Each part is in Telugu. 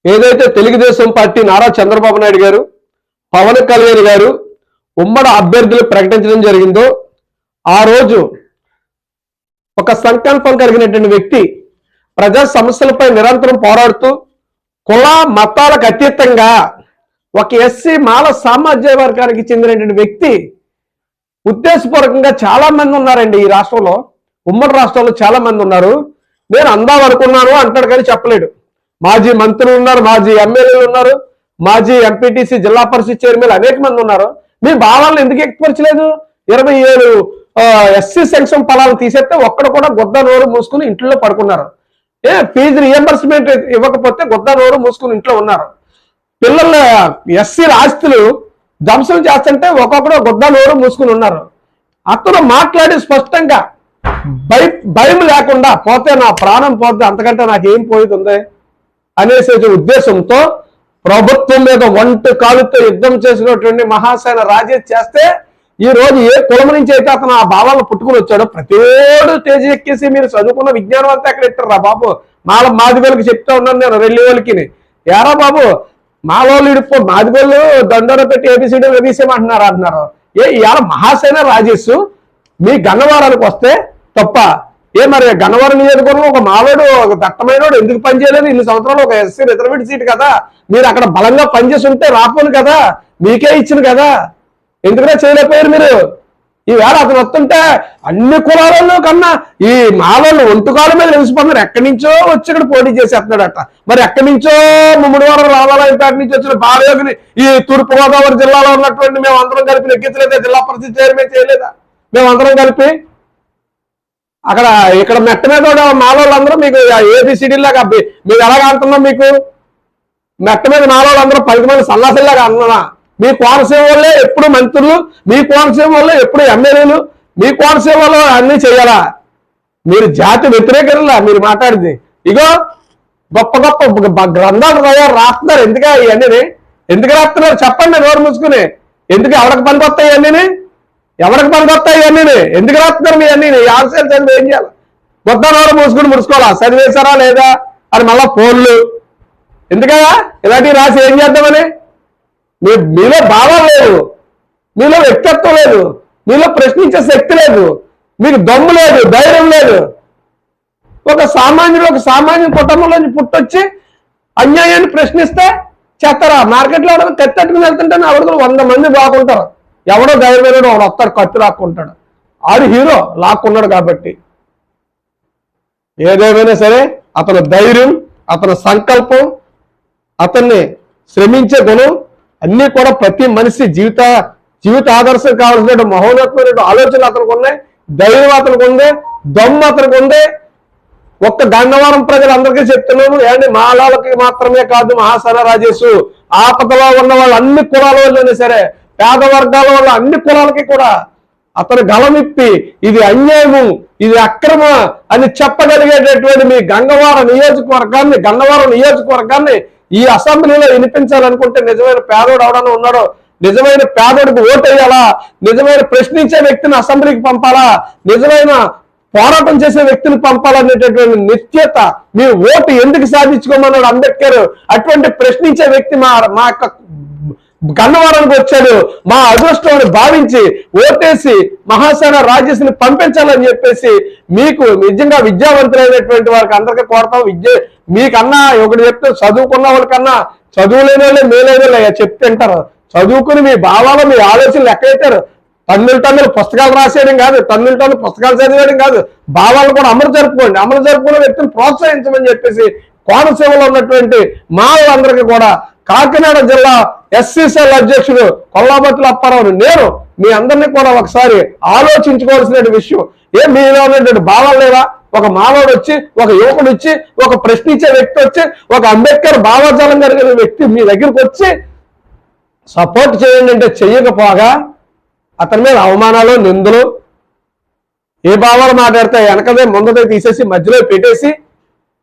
ఏదైతే తెలుగుదేశం పార్టీ నారా చంద్రబాబు నాయుడు గారు, పవన్ కళ్యాణ్ గారు ఉమ్మడి అభ్యర్థులు ప్రకటించడం జరిగిందో ఆ రోజు ఒక సంకల్పం కలిగినటువంటి వ్యక్తి ప్రజా సమస్యలపై నిరంతరం పోరాడుతూ కుల మతాలకు అతీతంగా ఒక ఎస్సీ మాల సామాజిక వర్గానికి చెందినటువంటి వ్యక్తి ఉద్దేశపూర్వకంగా చాలా మంది ఉన్నారండి ఈ రాష్ట్రంలో. ఉమ్మడి రాష్ట్రంలో చాలా మంది ఉన్నారు. నేను అందాం అనుకున్నాను అంటాడు కానీ చెప్పలేడు. మాజీ మంత్రులు ఉన్నారు, మాజీ ఎమ్మెల్యేలు ఉన్నారు, మాజీ ఎంపీటీసీ జిల్లా పరిషత్ చైర్మన్ అనేక మంది ఉన్నారు. మీ భావాలను ఎందుకు ఎక్కిపరచలేదు? 27 ఎస్సీ సంక్షేమ ఫలాలు తీసేస్తే ఒక్కడు కూడా గుద్ద నోరు మూసుకుని ఇంట్లో పడుకున్నారు. ఫీజు రియంబర్స్మెంట్ ఇవ్వకపోతే గుద్ద నోరు మూసుకుని ఇంట్లో ఉన్నారు. పిల్లల ఎస్సీల ఆస్తులు ధ్వంసం చేస్తుంటే ఒక్కొక్కడు గుద్ద నోరు మూసుకుని ఉన్నారు. అతను మాట్లాడి స్పష్టంగా భయం లేకుండా పోతే నా ప్రాణం పోతే అంతకంటే నాకేం పోయింది అనేసే ఉద్దేశంతో ప్రభుత్వం మీద ఒంటి కాలుతో యుద్ధం చేసినటువంటి మహాసేన రాజేష్ చేస్తే ఈ రోజు ఏ కులం నుంచి అయితే అతను ఆ భావాలను పుట్టుకుని వచ్చాడో ప్రతిోడు స్టేజ్ ఎక్కేసి మీరు చదువుకున్న విజ్ఞానం అంతా ఎక్కడ ఇస్తారా బాబు? మాదిగోళ్ళకి చెప్తా ఉన్నాను నేను, రెల్లి వాళ్ళకి ఏరా బాబు మాలోళ్ళు ఇడిపో మాదిగోళ్ళు దండోర పెట్టి ఏబిసిడీలు తీసేయమంటున్నారు అంటున్నారు. ఇవాళ మహాసేన రాజేష్ మీ గన్నవరానికి వస్తే తప్ప మరి గన్నవరం నియోజకవర్గంలో ఒక మాలోడు ఒక దట్టమైనోడు ఎందుకు పనిచేయలేదు? 2 సంవత్సరాలు ఒక ఎస్సీ రిజర్వేట్ సీట్ కదా, మీరు అక్కడ బలంగా పనిచేసి ఉంటే రాపోను కదా, మీకే ఇచ్చిన కదా, ఎందుకునే చేయలేకపోయారు మీరు? ఈవేళ అతను వస్తుంటే అన్ని కులాలలో కన్నా ఈ మాలోళ్ళు ఒంటుకాల మీద నిలిచిపోతున్నారు. ఎక్కడి నుంచో వచ్చి ఇక్కడ పోటీ చేసేస్తున్నాడట. మరి ఎక్కడి నుంచో ముమ్మడివారం రావాలంటే నుంచి వచ్చిన బాలయోగిని ఈ తూర్పుగోదావరి జిల్లాలో ఉన్నటువంటి మేము అందరం కలిపి లెక్కించలేదా? జిల్లా పరిషత్ చైర్మన్ చేయలేదా మేమందరం కలిపి? అక్కడ ఇక్కడ మెట్ట మీద కూడా మాలోళ్ళందరూ మీకు ఏబిసిడీలాగా మీకు ఎలాగ అంటున్నాం? మీకు మెట్ట మీద మాలోళ్ళందరూ 10 మంది సన్నాసులాగా అంటున్నా? మీ కోనసీమ వాళ్ళే ఎప్పుడు మంత్రులు, మీ కోనసీమ వాళ్ళే ఎప్పుడు ఎమ్మెల్యేలు, మీ కోనసీమ వాళ్ళు అన్నీ చేయాలా? మీరు జాతి వ్యతిరేకలా మీరు మాట్లాడింది. ఇగో గొప్ప గొప్ప గ్రంథాలు రాస్తున్నారు. ఎందుక ఇవన్నీ ఎందుకు రాస్తున్నారు చెప్పండి నోరు మూసుకుని. ఎందుకు ఎవరికి పనికొస్తాయి ఇవన్నీ? ఎవరికి పనికొస్తాయి ఇవన్నీ? ఎందుకు రాస్తున్నారు మీ అన్నీ? ఆర్సీలు చదివి ఏం చేయాలి? మొత్తం నోరు మూసుకుని ముడుచుకోవాలా? చదివేశారా లేదా అని మళ్ళా ఫోన్లు ఎందుకయ్యా ఇలాంటివి రాసి ఏం చేద్దామని? మీలో భావం లేదు, మీలో వ్యక్తిత్వం లేదు, మీలో ప్రశ్నించే శక్తి లేదు, మీకు దమ్ము లేదు, ధైర్యం లేదు. ఒక సామాన్య కుటుంబంలోంచి పుట్టొచ్చి అన్యాయాన్ని ప్రశ్నిస్తే చేస్తారా? మార్కెట్లో తెత్తట్టుకుని వెళ్తుంటే ఆవిడకు 100 మంది బాగుంటారు. ఎవడో ధైర్యమైన వాడు వస్తాడు, కత్తి లాక్కుంటాడు. ఆడు హీరో లాక్కున్నాడు కాబట్టి. ఏదేమైనా సరే అతని ధైర్యం, అతని సంకల్పం, అతన్ని శ్రమించే గుణం అన్నీ కూడా ప్రతి మనిషి జీవిత ఆదర్శం కావాల్సిన మహోన్నతమైన ఆలోచనలు అతనికి ఉన్నాయి, ధైర్యం అతనికి ఉంది, దమ్ము అతనికి ఉంది. ఒక్క గన్నవరం ప్రజలందరికీ చెప్తున్నాము, ఏంటి మాలాలకి మాత్రమే కాదు, మహాసేన రాజేష్ ఆపదలో ఉన్న వాళ్ళు అన్ని కులాల వాళ్ళైనా సరే, పేద వర్గాల వాళ్ళ అన్ని కులాలకి కూడా అతను గళమిప్పి ఇది అన్యాయము, ఇది అక్రమ అని చెప్పగలిగేటటువంటి మీ గన్నవరం నియోజకవర్గాన్ని ఈ అసెంబ్లీలో వినిపించాలనుకుంటే నిజమైన పేదోడు ఎవడన్నా ఉన్నాడో, నిజమైన పేదోడికి ఓటు వేయాలా, నిజమైన ప్రశ్నించే వ్యక్తిని అసెంబ్లీకి పంపాలా, నిజమైన పోరాటం చేసే వ్యక్తిని పంపాలనేటటువంటి నిశ్చయత మీ ఓటు ఎందుకు సాధించుకోమన్నాడు అంబేద్కర్. అటువంటి ప్రశ్నించే వ్యక్తి మా యొక్క గన్నవరానికి వచ్చాడు. మా అదృష్టాన్ని భావించి ఓటేసి మహాసేన రాజేష్ని పంపించాలని చెప్పేసి మీకు నిజంగా విద్యావంతులైనటువంటి వారికి అందరికీ కోరతాం. మీకన్నా ఒకటి చెప్తే చదువుకున్న వాళ్ళకన్నా చదువులేని వాళ్ళే మేలైన చెప్తుంటారు. చదువుకుని మీ భావాలు మీ ఆలోచనలు ఎక్కడైతారు? టన్నులు పుస్తకాలు రాసేయడం కాదు, టన్నులు పుస్తకాలు చదివేయడం కాదు, భావాలు కూడా అమలు జరుపుకునే వ్యక్తిని ప్రోత్సహించమని చెప్పేసి కోనసీమలో ఉన్నటువంటి మా వాళ్ళందరికీ కూడా కాకినాడ జిల్లా ఎస్సీ సెల్ అధ్యక్షుడు కొల్లాబత్తుల అప్పారావు నేను మీ అందరినీ కూడా ఒకసారి ఆలోచించుకోవాల్సిన విషయం. మీలో ఉన్నటువంటి భావాలు లేవా? ఒక మానవుడు వచ్చి, ఒక యువకుడు వచ్చి, ఒక ప్రశ్నించే వ్యక్తి వచ్చి, ఒక అంబేద్కర్ భావజాలం కలిగిన వ్యక్తి మీ దగ్గరికి వచ్చి సపోర్ట్ చేయండి అంటే చెయ్యకపోగా అతని మీద అవమానాలు, నిందలు, ఏ భావాలు మాట్లాడితే వెనకదే ముందదే తీసేసి మధ్యలో పెట్టేసి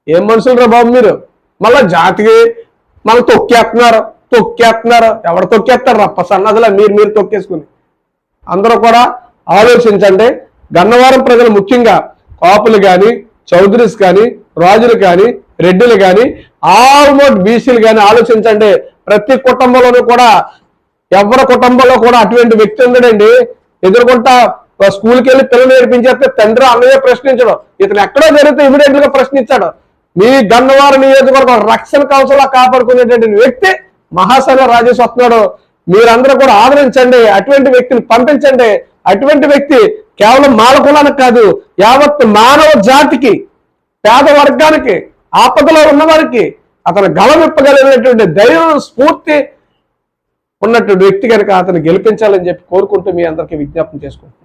ఏం మనుషులు రా బాబు మీరు? మళ్ళీ జాతికి మళ్ళీ తొక్కేస్తున్నారు. ఎవరు తొక్కేస్తారు? రప్ప సన్నదిలా మీరు తొక్కేసుకుని. అందరూ కూడా ఆలోచించండి. గన్నవరం ప్రజలు ముఖ్యంగా కాపులు కానీ, చౌదరీస్ కానీ, రాజులు కానీ, రెడ్డిలు కానీ ఆల్మోస్ట్ బీసీలు కానీ ఆలోచించండి. ప్రతి కుటుంబంలోనూ కూడా, ఎవరి కుటుంబంలో కూడా అటువంటి వ్యక్తి ఉండడండి. ఎదుర్కొంటా స్కూల్కి వెళ్ళి పిల్లలు నేర్పించేస్తే తండ్రి అన్నయ్య ప్రశ్నించడం, ఇతను ఎక్కడో జరిగితే ఇమీడియట్ గా ప్రశ్నించాడు. మీ గన్నవరం నియోజకవర్గం రక్షణ కౌన్సిల్ కాపాడుకునేటువంటి వ్యక్తి మహాశైల రాజేష్ వస్తున్నాడు. మీరందరూ కూడా ఆదరించండి, అటువంటి వ్యక్తిని పంపించండి. అటువంటి వ్యక్తి కేవలం మాల కులానికి కాదు, యావత్ మానవ జాతికి, పేద వర్గానికి, ఆపదలో ఉన్నవారికి అతను గళమిప్పగలిగినటువంటి ధైర్యం, స్ఫూర్తి ఉన్నటువంటి వ్యక్తి కనుక అతను గెలిపించాలని చెప్పి కోరుకుంటూ మీ అందరికీ విజ్ఞాపన చేసుకుంటున్నాను.